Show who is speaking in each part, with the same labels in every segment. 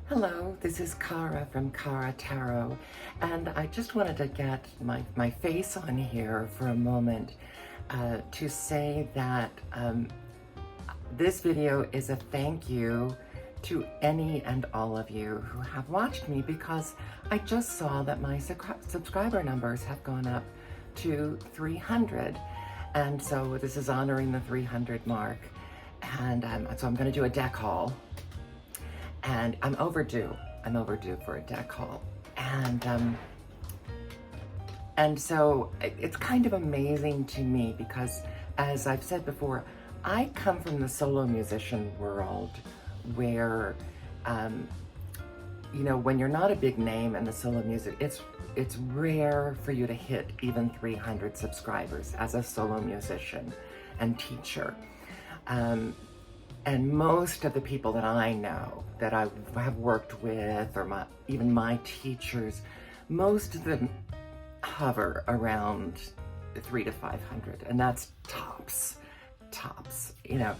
Speaker 1: Hello, this is Cara from Cara Tarot, and I just wanted to get my face on here for a moment to say that this video is a thank you to any and all of you who have watched me, because I just saw that my subscriber numbers have gone up to 300, and so this is honoring the 300 mark, and so I'm going to do a deck haul. And I'm overdue for a deck haul. And so it's kind of amazing to me because, as I've said before, I come from the solo musician world where, you know, when you're not a big name in the solo music, it's rare for you to hit even 300 subscribers as a solo musician and teacher. And most of the people that I know, that I have worked with, or even my teachers, most of them hover around 300 to 500, and that's tops, you know.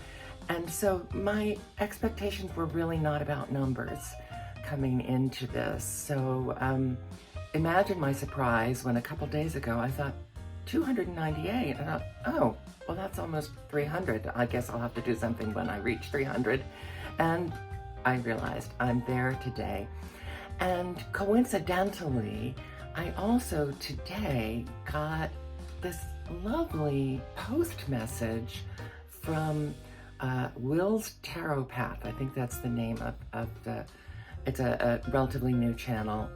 Speaker 1: And so my expectations were really not about numbers coming into this. So imagine my surprise when a couple days ago I thought 298, and I thought, oh, well, that's almost 300. I guess I'll have to do something when I reach 300. And I realized I'm there today. And coincidentally, I also today got this lovely post message from Will's Tarot Path. I think that's the name of the, it's a relatively new channel,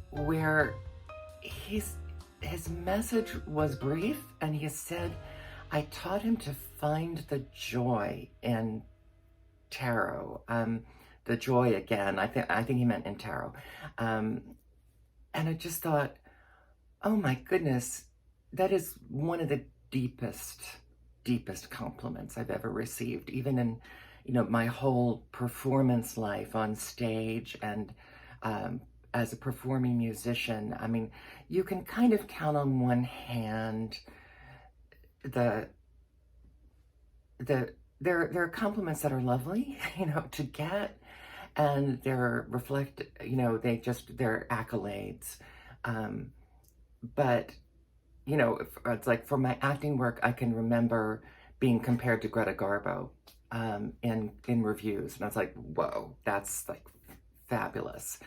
Speaker 1: where his message was brief, and he said, I taught him to find the joy in tarot. The joy again, I think he meant in tarot. And I just thought, oh my goodness, that is one of the deepest compliments I've ever received, even in, you know, my whole performance life on stage and as a performing musician. I mean, you can kind of count on one hand there are compliments that are lovely, you know, to get, and they're you know, they're accolades. But, you know, it's like for my acting work, I can remember being compared to Greta Garbo in reviews, and I was like, whoa, that's like fabulous,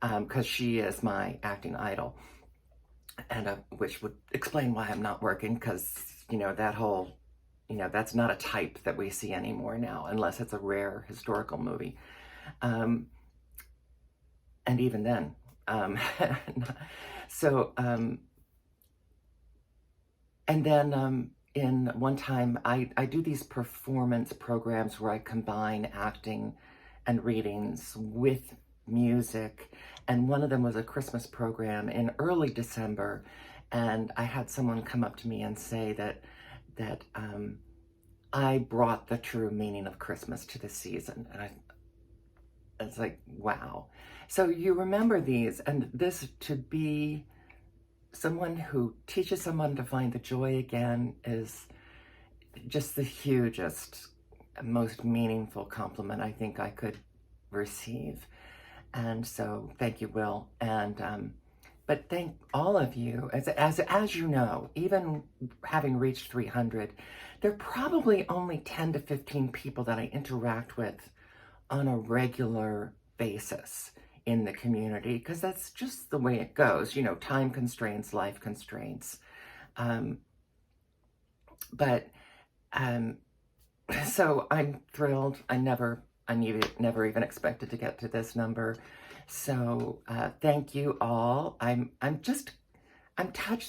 Speaker 1: because she is my acting idol, and which would explain why I'm not working, because, you know, that whole, you know, that's not a type that we see anymore now, unless it's a rare historical movie, and even then, so and then in one time I do these performance programs where I combine acting and readings with music, and one of them was a Christmas program in early December, and I had someone come up to me and say that I brought the true meaning of Christmas to the season, and it's like, wow. So you remember these, and this, to be someone who teaches someone to find the joy again, is just the hugest, most meaningful compliment I think I could receive. And so thank you, Will. And but thank all of you. As you know, even having reached 300, there are probably only 10 to 15 people that I interact with on a regular basis in the community, because that's just the way it goes, you know, time constraints, life constraints. So I'm thrilled. I never even expected to get to this number. So thank you all. I'm touched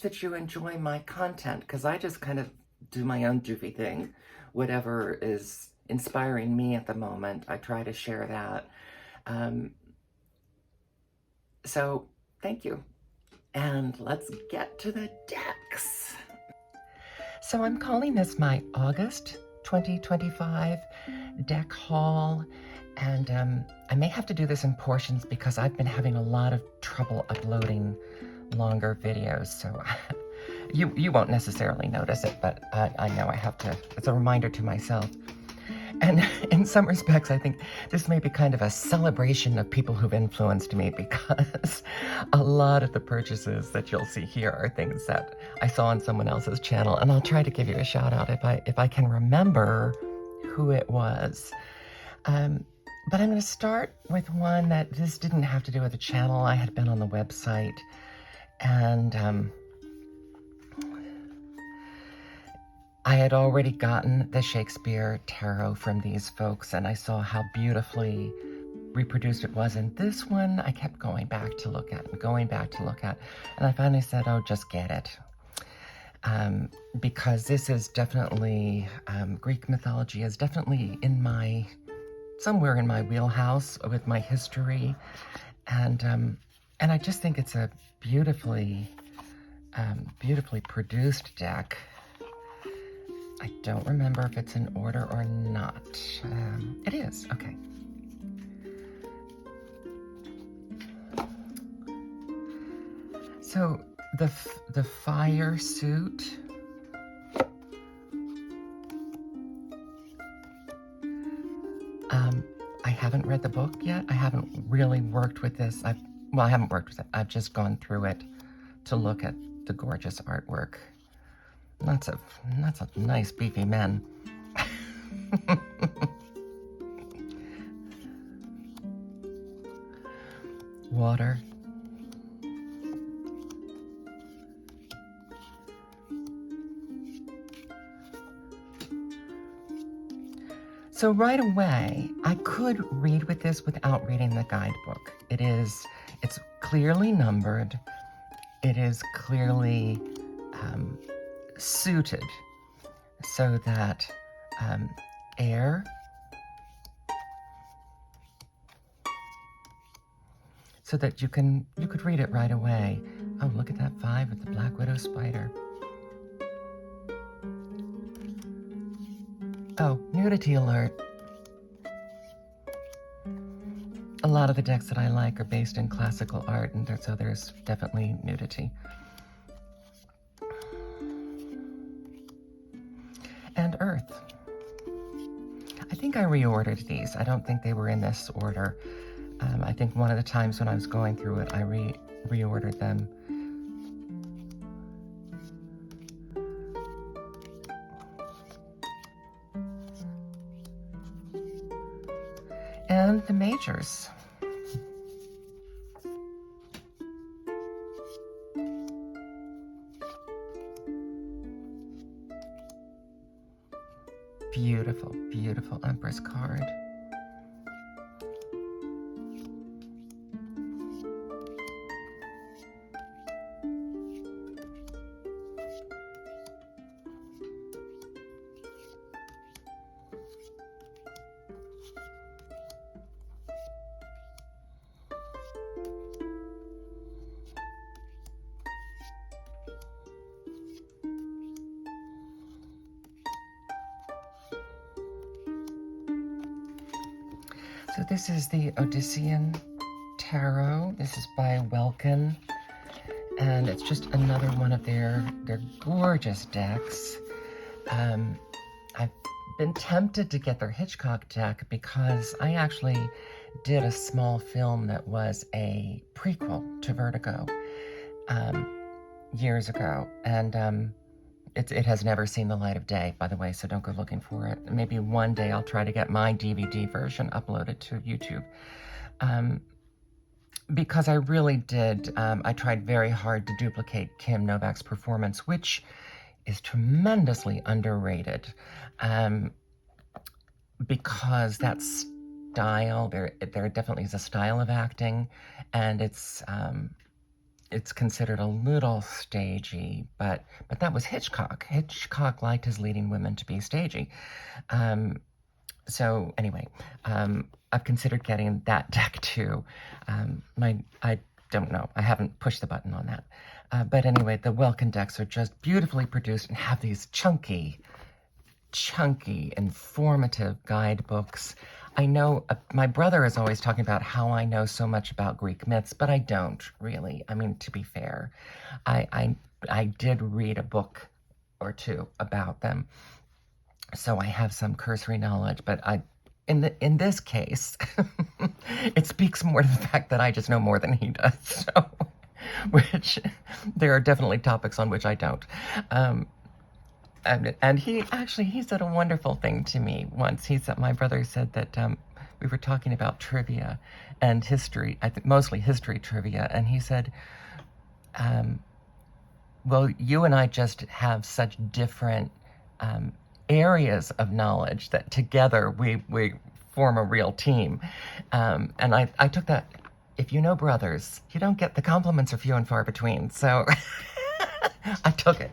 Speaker 1: that you enjoy my content, because I just kind of do my own doofy thing. Whatever is inspiring me at the moment, I try to share that. So thank you. And let's get to the decks. So I'm calling this my August 2025 deck haul, and I may have to do this in portions because I've been having a lot of trouble uploading longer videos, so you won't necessarily notice it, but I know I have to. It's a reminder to myself. And in some respects, I think this may be kind of a celebration of people who've influenced me, because a lot of the purchases that you'll see here are things that I saw on someone else's channel. And I'll try to give you a shout out if I can remember who it was. But I'm going to start with one that this didn't have to do with the channel. I had been on the website, and I had already gotten the Shakespeare Tarot from these folks, and I saw how beautifully reproduced it was. And this one I kept going back to look at and going back to look at. And I finally said, oh, just get it. Because this is definitely, Greek mythology is definitely somewhere in my wheelhouse with my history. And I just think it's a beautifully produced deck. I don't remember if it's in order or not. It is, okay. So the fire suit, I haven't read the book yet. I haven't really worked with this. I haven't worked with it. I've just gone through it to look at the gorgeous artwork. Lots of nice beefy men. Water. So right away, I could read with this without reading the guidebook. It's clearly numbered. It is clearly suited so that air, so that you could read it right away. Oh, look at that 5 with the Black Widow spider. Oh, nudity alert. A lot of the decks that I like are based in classical art, and so there's definitely nudity. And Earth. I think I reordered these. I don't think they were in this order. I think one of the times when I was going through it, I reordered them. And the majors. Beautiful, beautiful Empress card. So this is the Odyssean Tarot. This is by Welkin, and it's just another one of their gorgeous decks. I've been tempted to get their Hitchcock deck because I actually did a small film that was a prequel to Vertigo years ago, and it has never seen the light of day, by the way, so don't go looking for it. Maybe one day I'll try to get my DVD version uploaded to YouTube. Because I really did, I tried very hard to duplicate Kim Novak's performance, which is tremendously underrated. Because that style, there definitely is a style of acting, and it's considered a little stagey, but that was Hitchcock. Hitchcock liked his leading women to be stagey. So anyway, I've considered getting that deck too. I don't know. I haven't pushed the button on that. But anyway, the Welkin decks are just beautifully produced and have these chunky, informative guidebooks. I know my brother is always talking about how I know so much about Greek myths, but I don't really. I mean, to be fair, I did read a book or two about them. So I have some cursory knowledge, but in this case, it speaks more to the fact that I just know more than he does. So, which there are definitely topics on which I don't. And he said a wonderful thing to me once. My brother said that we were talking about trivia and history, I think mostly history trivia, and he said, well, you and I just have such different areas of knowledge that together we form a real team. And I took that, if you know brothers, you don't get, the compliments are few and far between. So I took it.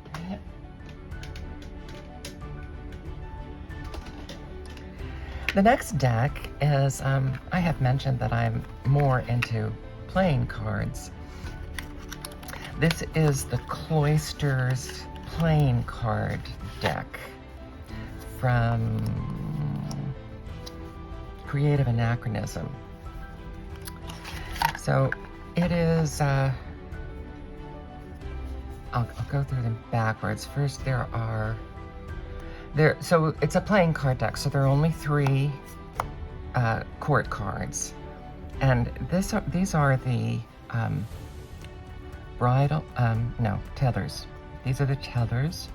Speaker 1: The next deck is, I have mentioned that I'm more into playing cards. This is the Cloisters playing card deck from Creative Anachronism. So it is, I'll go through them backwards. First so it's a playing card deck, so there are only 3 court cards. And these are the tethers. These are the tethers.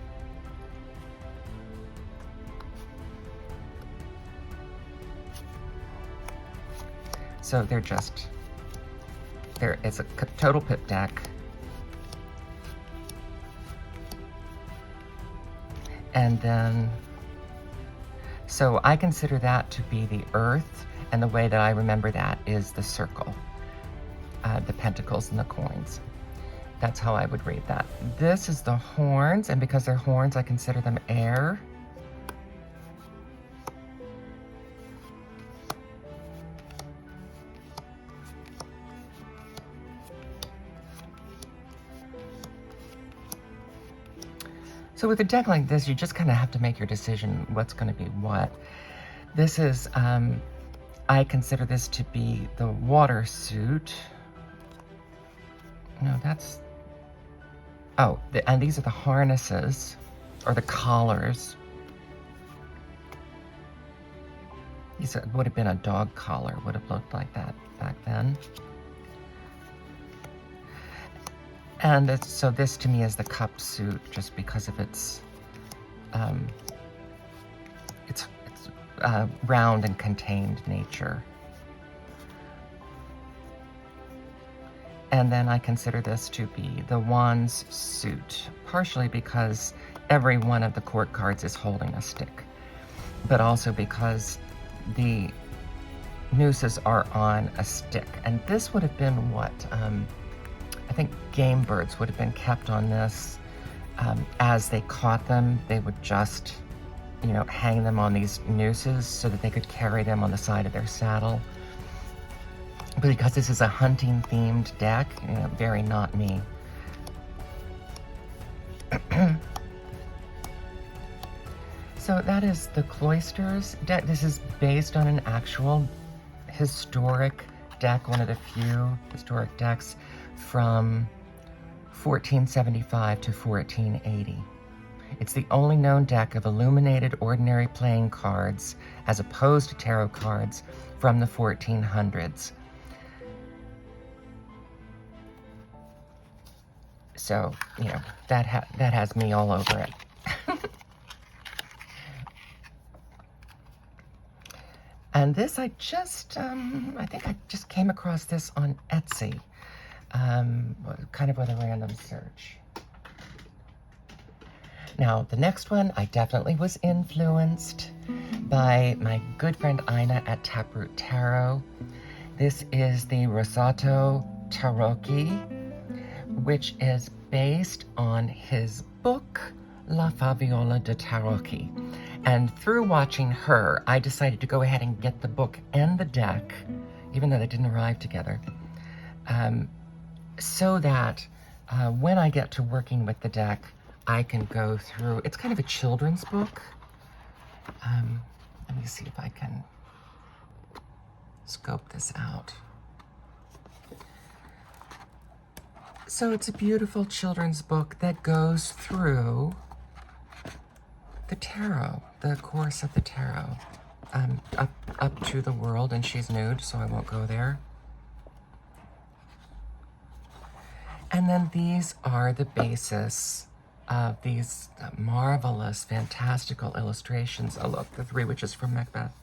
Speaker 1: So it's a total pip deck. And then, so I consider that to be the earth, and the way that I remember that is the circle, the pentacles and the coins. That's how I would read that. This is the horns, and because they're horns, I consider them air. So with a deck like this, you just kind of have to make your decision what's going to be what. This is, I consider this to be the water suit. No, that's, and these are the harnesses, or the collars. These would have been a dog collar, would have looked like that back then. And so this to me is the cup suit, just because of its round and contained nature. And then I consider this to be the wands suit, partially because every one of the court cards is holding a stick, but also because the nooses are on a stick. And this would have been what, I think game birds would have been kept on this. As they caught them, they would just, hang them on these nooses so that they could carry them on the side of their saddle. But because this is a hunting themed deck, very not me. So that is the Cloisters deck. This is based on an actual historic deck, one of the few historic decks from 1475 to 1480. It's the only known deck of illuminated ordinary playing cards as opposed to tarot cards from the 1400s. So, that has me all over it. And this I think I just came across this on Etsy, kind of with a random search. Now, the next one, I definitely was influenced by my good friend Ina at Taproot Tarot. This is the Rissato Tarocchi, which is based on his book, La Favola de Tarocchi. And through watching her, I decided to go ahead and get the book and the deck, even though they didn't arrive together, so that when I get to working with the deck, I can go through. It's kind of a children's book. Let me see if I can scope this out. So it's a beautiful children's book that goes through the tarot, the course of the tarot. Up to the world, and she's nude, so I won't go there. And then these are the basis of these marvelous, fantastical illustrations. Oh, look, the Three Witches from Macbeth.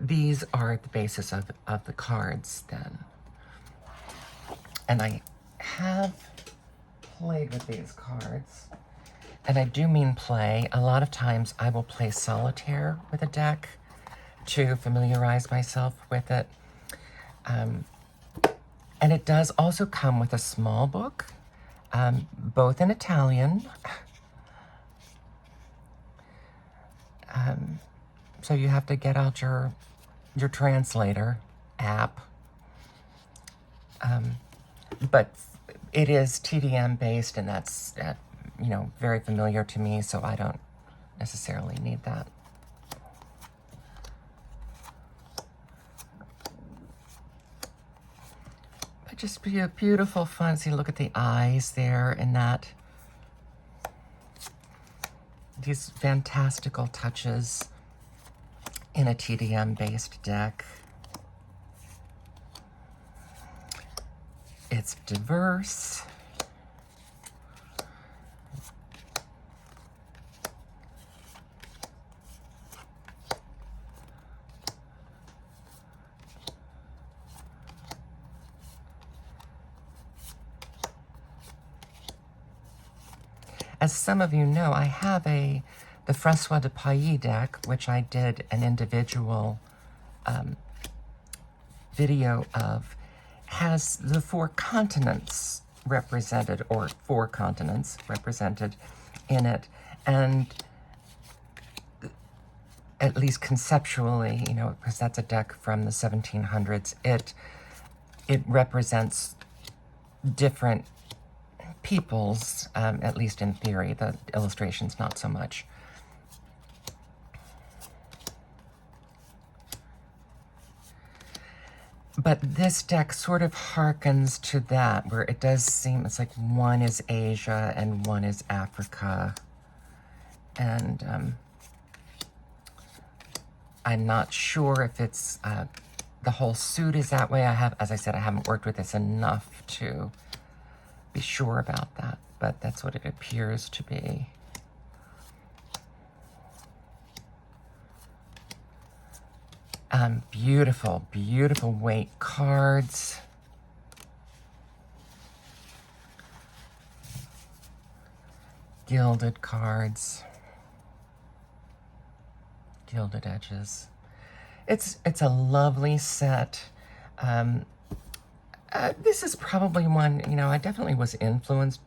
Speaker 1: These are the basis of the cards, then. And I have played with these cards. And I do mean play. A lot of times I will play solitaire with a deck to familiarize myself with it. And it does also come with a small book, both in Italian. So you have to get out your translator app. But it is TDM based, and that's, you know, very familiar to me, so I don't necessarily need that. But just be a beautiful, fun, see, look at the eyes there in that. These fantastical touches in a TDM-based deck. It's diverse. As some of you know, I have the François de Pailly deck, which I did an individual video of, has the 4 continents represented, or 4 continents represented in it. And at least conceptually, you know, because that's a deck from the 1700s, it represents different peoples, at least in theory. The illustrations not so much. But this deck sort of harkens to that, where it does seem, it's like one is Asia and one is Africa. And I'm not sure if it's, the whole suit is that way. As I said, I haven't worked with this enough to be sure about that, but that's what it appears to be. Beautiful, beautiful weight cards. Gilded cards. Gilded edges. It's a lovely set. This is probably one, you know, I definitely was influenced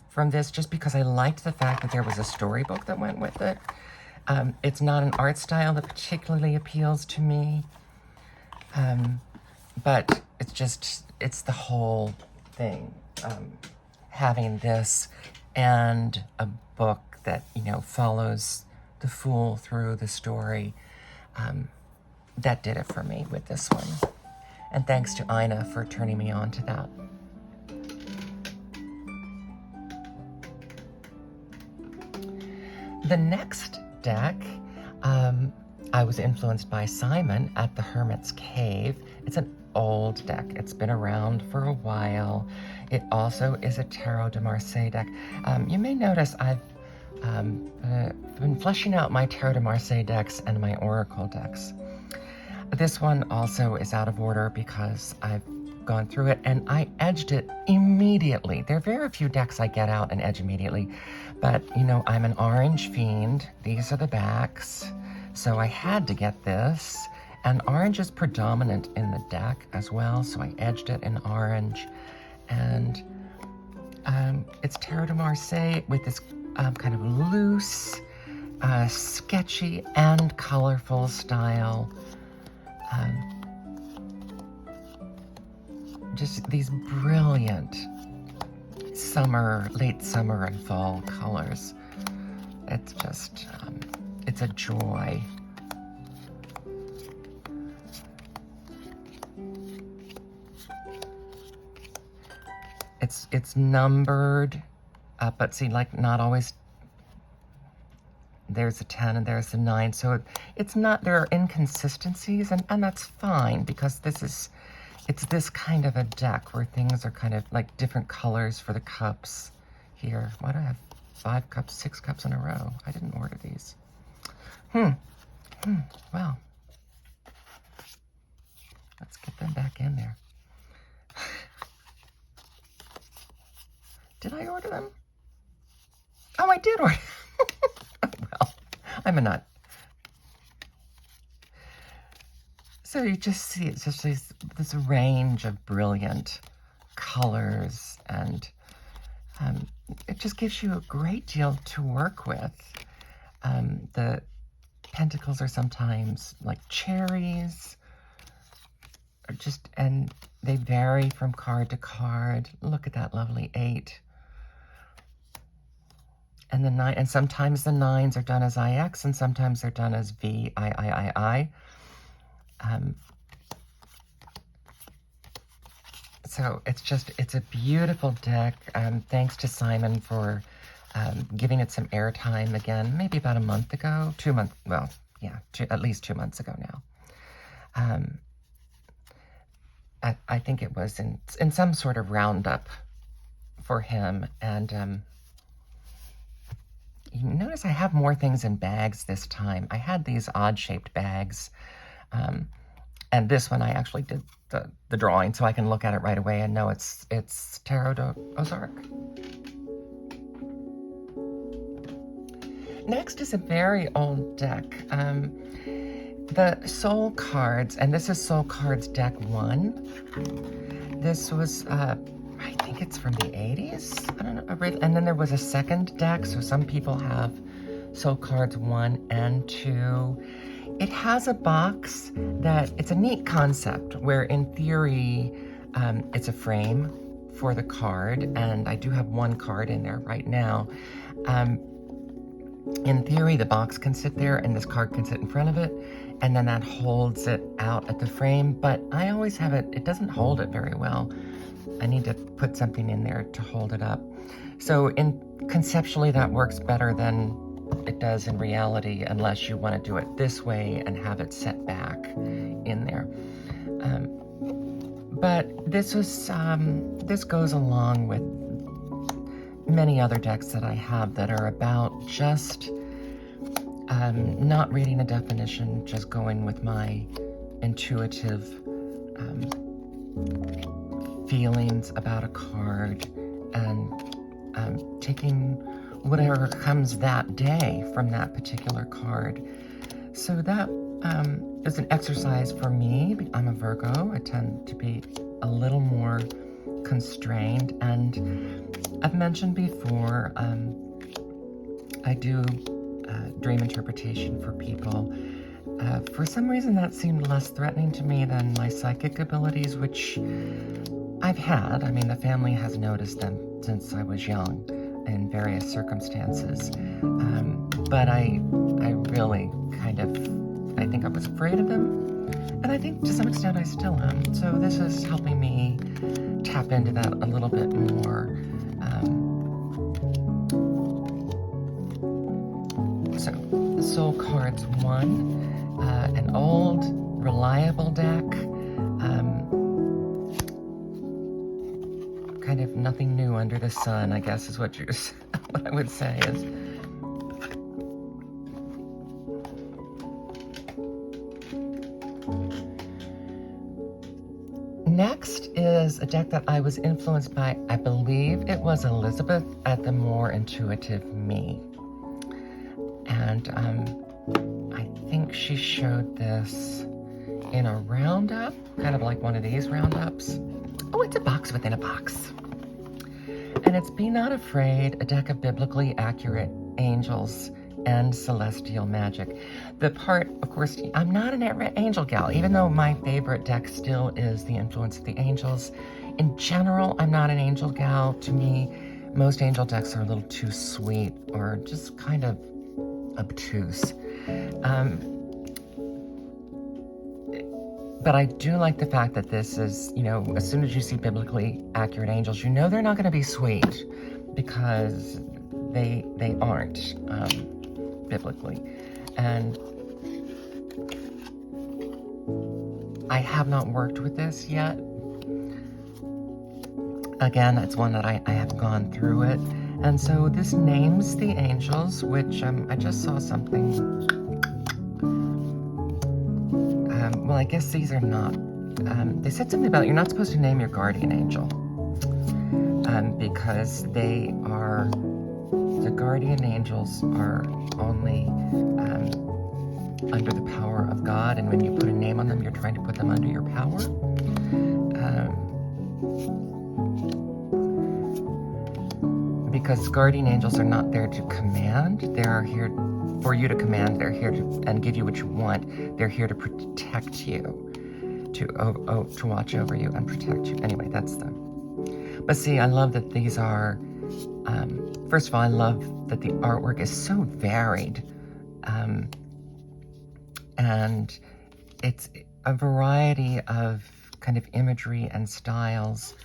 Speaker 1: from this just because I liked the fact that there was a storybook that went with it. It's not an art style that particularly appeals to me, but it's the whole thing. Having this and a book that, you know, follows the fool through the story, that did it for me with this one. And thanks to Ina for turning me on to that. The next deck, I was influenced by Simon at the Hermit's Cave. It's an old deck. It's been around for a while. It also is a Tarot de Marseille deck. You may notice I've been fleshing out my Tarot de Marseille decks and my Oracle decks. This one also is out of order because I've gone through it and I edged it immediately. There are very few decks I get out and edge immediately, but you know, I'm an orange fiend. These are the backs, so I had to get this. And orange is predominant in the deck as well, so I edged it in orange. And it's Tarot de Marseille with this kind of loose, sketchy and colorful style. Just these brilliant late summer and fall colors. It's just, it's a joy. It's numbered but see, like, not always. There's a 10 and there's a 9, so it's not, there are inconsistencies, and that's fine, because it's this kind of a deck where things are kind of like different colors for the cups here. Why do I have 5 cups, 6 cups in a row? I didn't order these. Well, let's get them back in there. Did I order them? Oh, I did order. Well, I'm a nut. So you just see it's just this range of brilliant colors, and it just gives you a great deal to work with. The pentacles are sometimes like cherries, and they vary from card to card. Look at that lovely 8. And the 9, and sometimes the 9s are done as IX, and sometimes they're done as VIII. So it's a beautiful deck. Thanks to Simon for giving it some airtime again, maybe about a month ago, 2 months, well, yeah, at least 2 months ago now. I think it was in some sort of roundup for him, and you notice I have more things in bags this time. I had these odd-shaped bags, and this one I actually did the drawing, so I can look at it right away and know it's Tarot de Aux Arcs. Next is a very old deck. The Soul Cards, and this is Soul Cards Deck 1. This was, I think it's from the 80s. I don't know. And then there was a second deck, so some people have Soul Cards 1 and 2. It has a box it's a neat concept, where in theory, it's a frame for the card, and I do have one card in there right now. In theory, the box can sit there and this card can sit in front of it, and then that holds it out at the frame, but I always have it doesn't hold it very well. I need to put something in there to hold it up. So conceptually, that works better than it does in reality, unless you want to do it this way and have it set back in there. But this goes along with many other decks that I have that are about just not reading a definition, just going with my intuitive feelings about a card, and taking whatever comes that day from that particular card. So that is an exercise for me. I'm a Virgo. I tend to be a little more constrained, and I've mentioned before, I do dream interpretation for people. For some reason, that seemed less threatening to me than my psychic abilities, which I've had. I mean, the family has noticed them since I was young in various circumstances. But I really I think I was afraid of them. And I think to some extent I still am. So this is helping me tap into that a little bit more. So Soul Cards 1, an old, reliable deck. Kind of nothing new under the sun, I guess, is what I would say is. Next is a deck that I was influenced by, I believe it was Elizabeth at the More Intuitive Me. And I think she showed this in a roundup, kind of like one of these roundups. Oh, it's a box within a box. And it's Be Not Afraid, a deck of biblically accurate angels and celestial magic. The part, of course, I'm not an angel gal, even though my favorite deck still is The Influence of the Angels. In general, I'm not an angel gal. To me, most angel decks are a little too sweet or just kind of obtuse. But I do like the fact that this is, as soon as you see biblically accurate angels, they're not going to be sweet. because they aren't biblically. And I have not worked with this yet. Again, it's one that I have gone through it. And so this names the angels, which I just saw something. Well, I guess these are not. They said something about you're not supposed to name your guardian angel because they are, the guardian angels are only under the power of God, and when you put a name on them, you're trying to put them under your power. Because guardian angels are not there to command, they are here for you to command. They're here to and give you what you want. They're here to protect you, to watch over you and protect you. Anyway, that's them. But see, I love that these are. First of all, I love that the artwork is so varied, and it's a variety of kind of imagery and styles,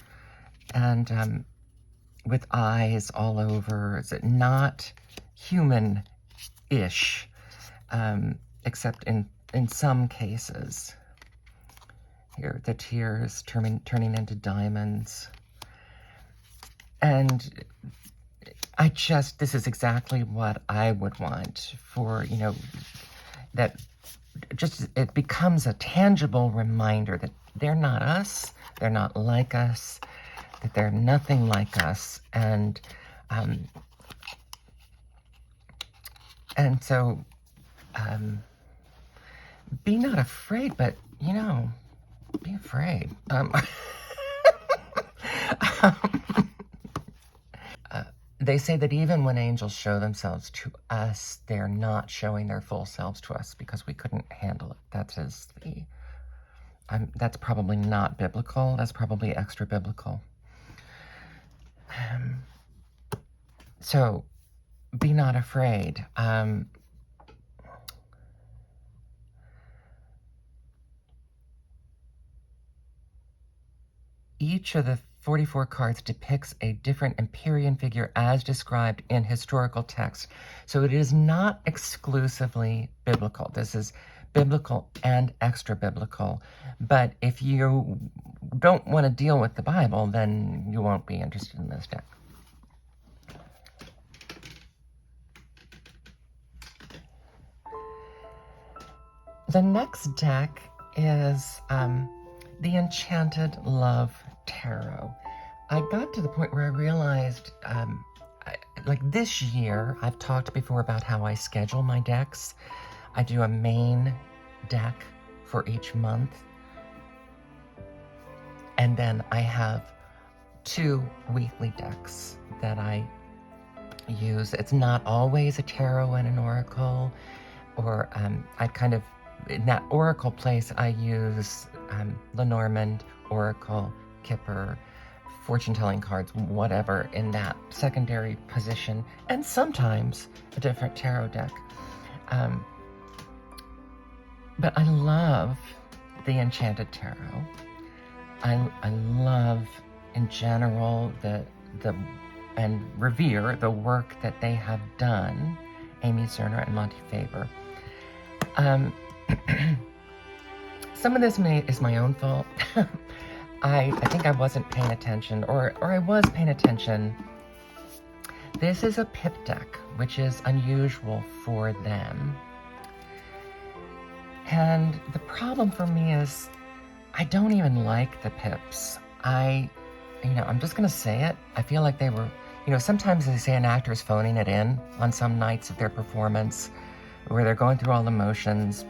Speaker 1: and with eyes all over. Is it not human-ish, except in some cases. Here, the tears turning into diamonds. And this is exactly what I would want for, that just, it becomes a tangible reminder that they're not us, they're not like us, that they're nothing like us, and so be not afraid, but be afraid. They say that even when angels show themselves to us, they're not showing their full selves to us because we couldn't handle it. That's probably not biblical. That's probably extra biblical. So, be not afraid. Each of the 44 cards depicts a different Empyrean figure as described in historical text. So it is not exclusively biblical. This is biblical and extra biblical. But if you don't want to deal with the Bible, then you won't be interested in this deck. The next deck is the Enchanted Love Tarot. I got to the point where I realized, like this year, I've talked before about how I schedule my decks. I do a main deck for each month, and then I have 2 weekly decks that I use. It's not always a tarot and an oracle, or I kind of, in that oracle place, I use Lenormand, Oracle, Kipper, fortune-telling cards, whatever, in that secondary position, and sometimes a different tarot deck. But I love the Enchanted Tarot. I love, in general, and revere the work that they have done, Amy Zerner and Monty Faber. Some of this is my own fault. I think I wasn't paying attention, or I was paying attention. This is a pip deck, which is unusual for them. And the problem for me is I don't even like the pips. I'm just going to say it. I feel like they were, sometimes they say an actor is phoning it in on some nights of their performance where they're going through all the motions,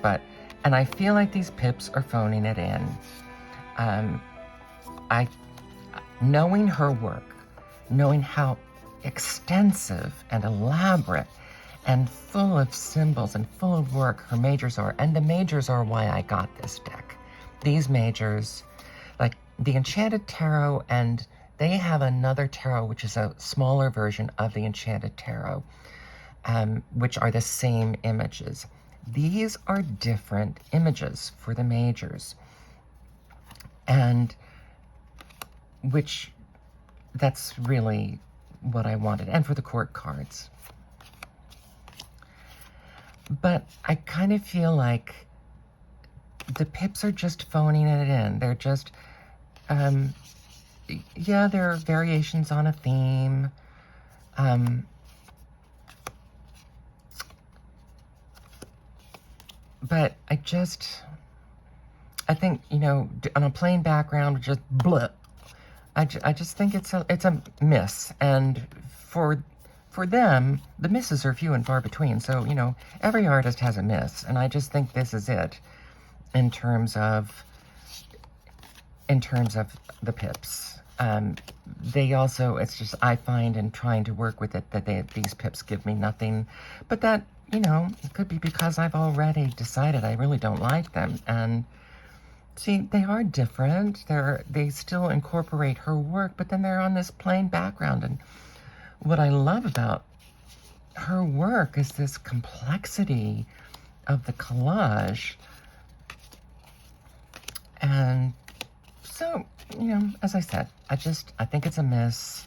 Speaker 1: and I feel like these pips are phoning it in. Knowing her work, knowing how extensive and elaborate and full of symbols and full of work her majors are, and the majors are why I got this deck. These majors, like the Enchanted Tarot, and they have another tarot which is a smaller version of the Enchanted Tarot, which are the same images. These are different images for the majors, and that's really what I wanted, and for the court cards. But I kind of feel like the pips are just phoning it in. They're just, yeah, there are variations on a theme. But I think, you know, on a plain background, just bleh. I just think it's a miss. And for them, the misses are few and far between. So, you know, every artist has a miss. And I just think this is it in terms of the pips. They also, it's just, I find in trying to work with it that these pips give me nothing. But that, you know, it could be because I've already decided I really don't like them. And see, they are different. They still incorporate her work, but then they're on this plain background. And what I love about her work is this complexity of the collage. And so, you know, as I said, I think it's a miss.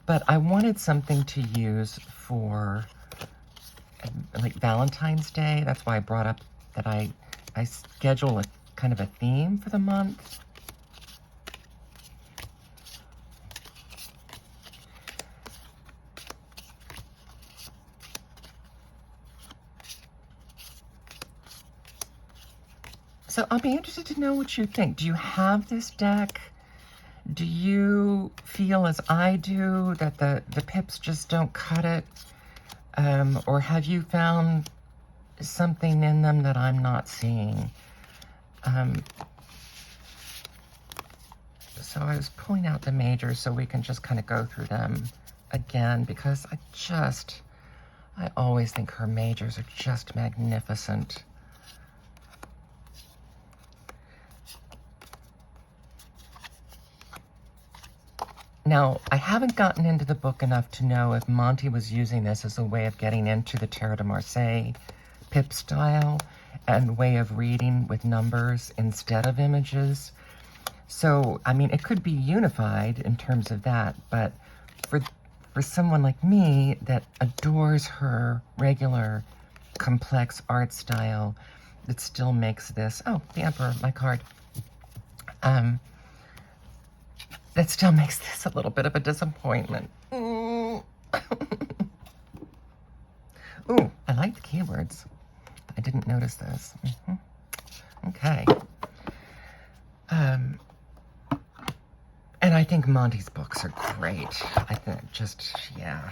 Speaker 1: But I wanted something to use for, like, Valentine's Day. That's why I brought up that I schedule a kind of a theme for the month. So I'll be interested to know what you think. Do you have this deck? Do you feel as I do that the pips just don't cut it? Or have you found something in them that I'm not seeing? So I was pulling out the majors so we can just kind of go through them again, because I always think her majors are just magnificent. Now, I haven't gotten into the book enough to know if Monty was using this as a way of getting into the Tarot de Marseille pip style and way of reading with numbers instead of images. So, I mean, it could be unified in terms of that, but for someone like me that adores her regular complex art style, that still makes this, oh, the Emperor, my card, that still makes this a little bit of a disappointment. Ooh, I like the keywords. I didn't notice this. Okay. And I think Monty's books are great. I think yeah.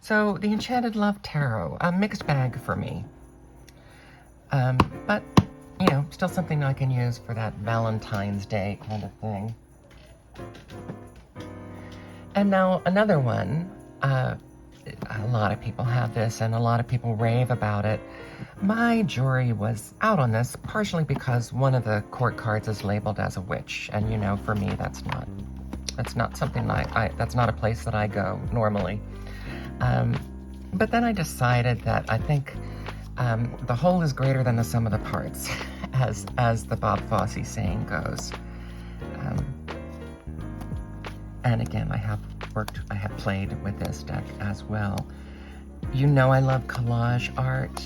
Speaker 1: So, the Enchanted Love Tarot, a mixed bag for me. But, you know, still something I can use for that Valentine's Day kind of thing. And now another one, a lot of people have this and a lot of people rave about it. My jury was out on this partially because one of the court cards is labeled as a witch. And, you know, for me, that's not something that's not a place that I go normally. But then I decided that I think the whole is greater than the sum of the parts, as the Bob Fosse saying goes. And again, I have played with this deck as well. You know I love collage art,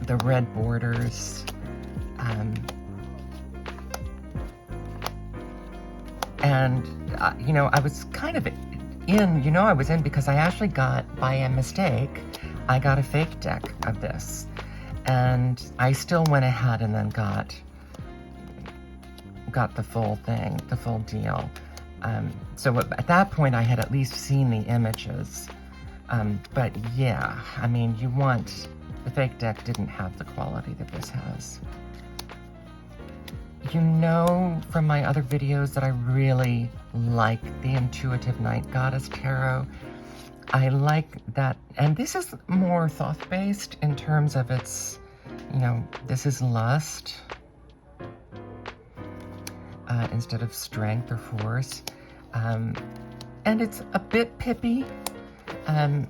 Speaker 1: the red borders, and you know, I was kind of I was in because I actually got, by a mistake, I got a fake deck of this, and I still went ahead and then got the full thing, the full deal. So at that point, I had at least seen the images. But yeah, I mean, the fake deck didn't have the quality that this has. You know from my other videos that I really like the Intuitive Night Goddess Tarot. I like that, and this is more thoth-based in terms of its, you know, this is lust instead of strength or force. And it's a bit pippy.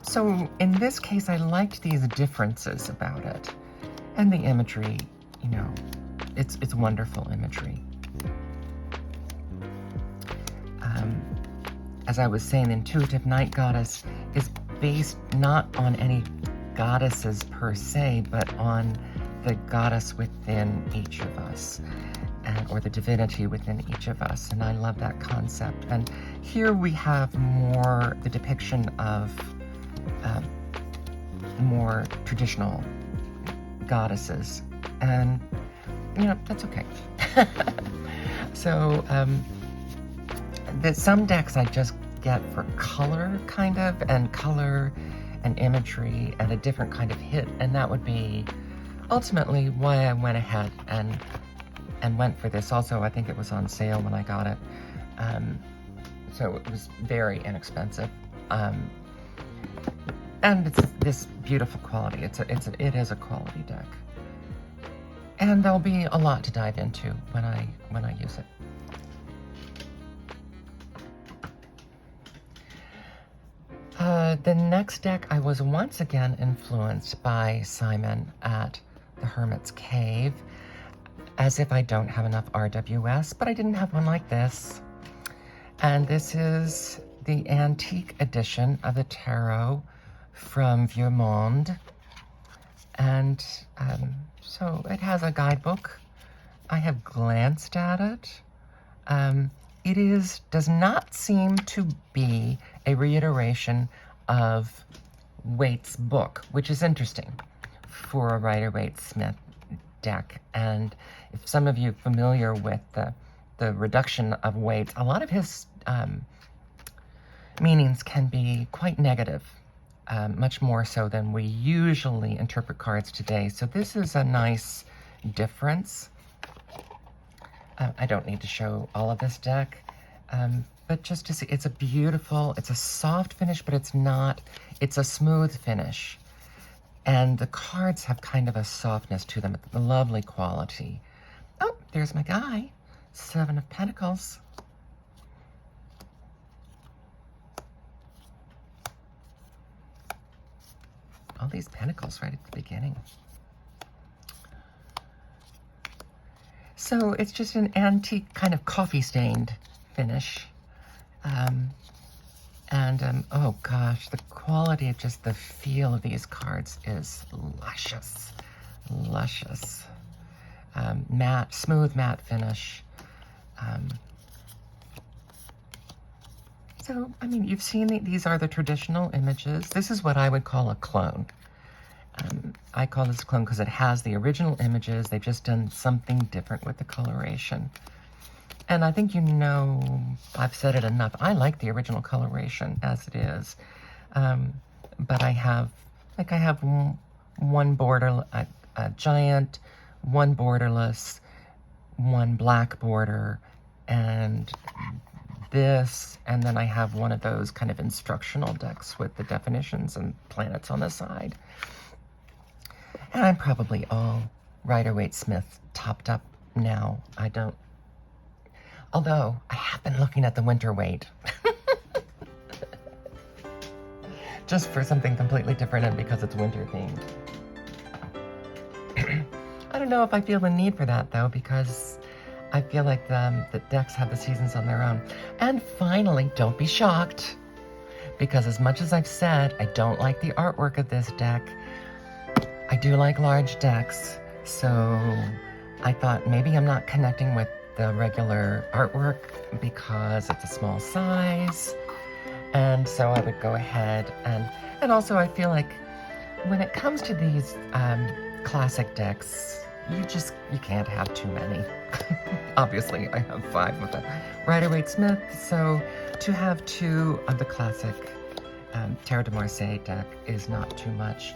Speaker 1: So in this case, I liked these differences about it. And the imagery, you know, it's wonderful imagery. as I was saying, the intuitive night goddess is based not on any goddesses per se, but on the goddess within each of us, or the divinity within each of us. And I love that concept. And here we have more the depiction of more traditional goddesses. And, you know, that's okay. So, some decks I just get for color, kind of, and color and imagery and a different kind of hit. And that would be ultimately why I went ahead and went for this. Also, I think it was on sale when I got it. So it was very inexpensive. And it's this beautiful quality. It is a quality deck. And there'll be a lot to dive into when I use it. The next deck, I was once again influenced by Simon at the Hermit's Cave, as if I don't have enough RWS, but I didn't have one like this. And this is the antique edition of the tarot from Vieuxmonde. And so it has a guidebook. I have glanced at it. It does not seem to be a reiteration of Waite's book, which is interesting for a Rider-Waite-Smith deck. And if some of you are familiar with the reduction of Waite, a lot of his meanings can be quite negative, much more so than we usually interpret cards today. So this is a nice difference. I don't need to show all of this deck, but just to see, it's a soft finish, but it's a smooth finish. And the cards have kind of a softness to them, a lovely quality. Oh, there's my guy, 7 of Pentacles. All these pentacles right at the beginning. So it's just an antique kind of coffee-stained finish. Oh gosh, the quality of just the feel of these cards is luscious, luscious. Matte, smooth matte finish. So, I mean, you've seen these are the traditional images. This is what I would call a clone. I call this a clone because it has the original images. They've just done something different with the coloration. And I think you know, I've said it enough. I like the original coloration as it is. But I have one border, a giant, one borderless, one black border, and this, and then I have one of those kind of instructional decks with the definitions and planets on the side. And I'm probably all Rider-Waite-Smith topped up now. Although I have been looking at the winter weight. Just for something completely different and because it's winter themed. I don't know if I feel the need for that though, because I feel like the decks have the seasons on their own. And finally, don't be shocked, because as much as I've said I don't like the artwork of this deck, I do like large decks. So I thought maybe I'm not connecting with the regular artwork because it's a small size. And so I would go ahead and also I feel like when it comes to these classic decks, you can't have too many. Obviously, I have 5 with the Rider-Waite-Smith, so to have 2 of the classic Tarot de Marseille deck is not too much.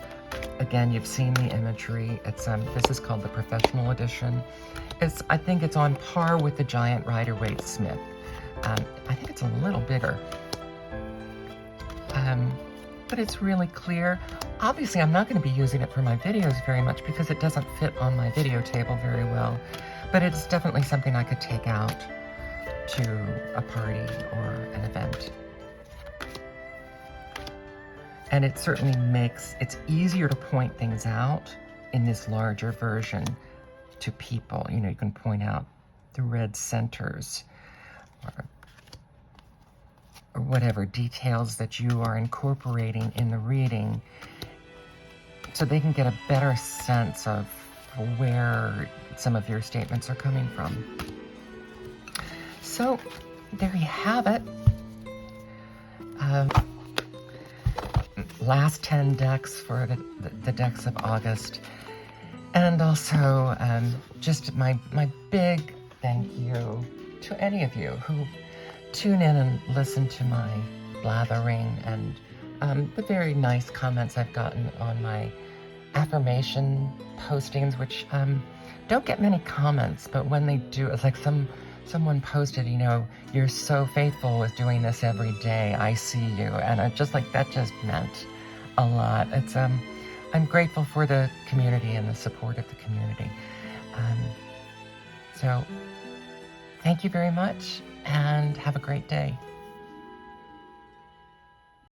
Speaker 1: Again, you've seen the imagery. It's this is called the Professional Edition. I think it's on par with the giant Rider-Waite-Smith. I think it's a little bigger. But it's really clear. Obviously, I'm not going to be using it for my videos very much because it doesn't fit on my video table very well. But it's definitely something I could take out to a party or an event. And it certainly it's easier to point things out in this larger version to people. You know, you can point out the red centers. or whatever details that you are incorporating in the reading, so they can get a better sense of where some of your statements are coming from. So there you have it. Last 10 decks for the decks of August. And also just my big thank you to any of you who tune in and listen to my blathering and the very nice comments I've gotten on my affirmation postings, which don't get many comments, but when they do, it's like someone posted, you know, "You're so faithful with doing this every day. I see you." And I just like, that just meant a lot. It's I'm grateful for the community and the support of the community. So thank you very much and have a great day.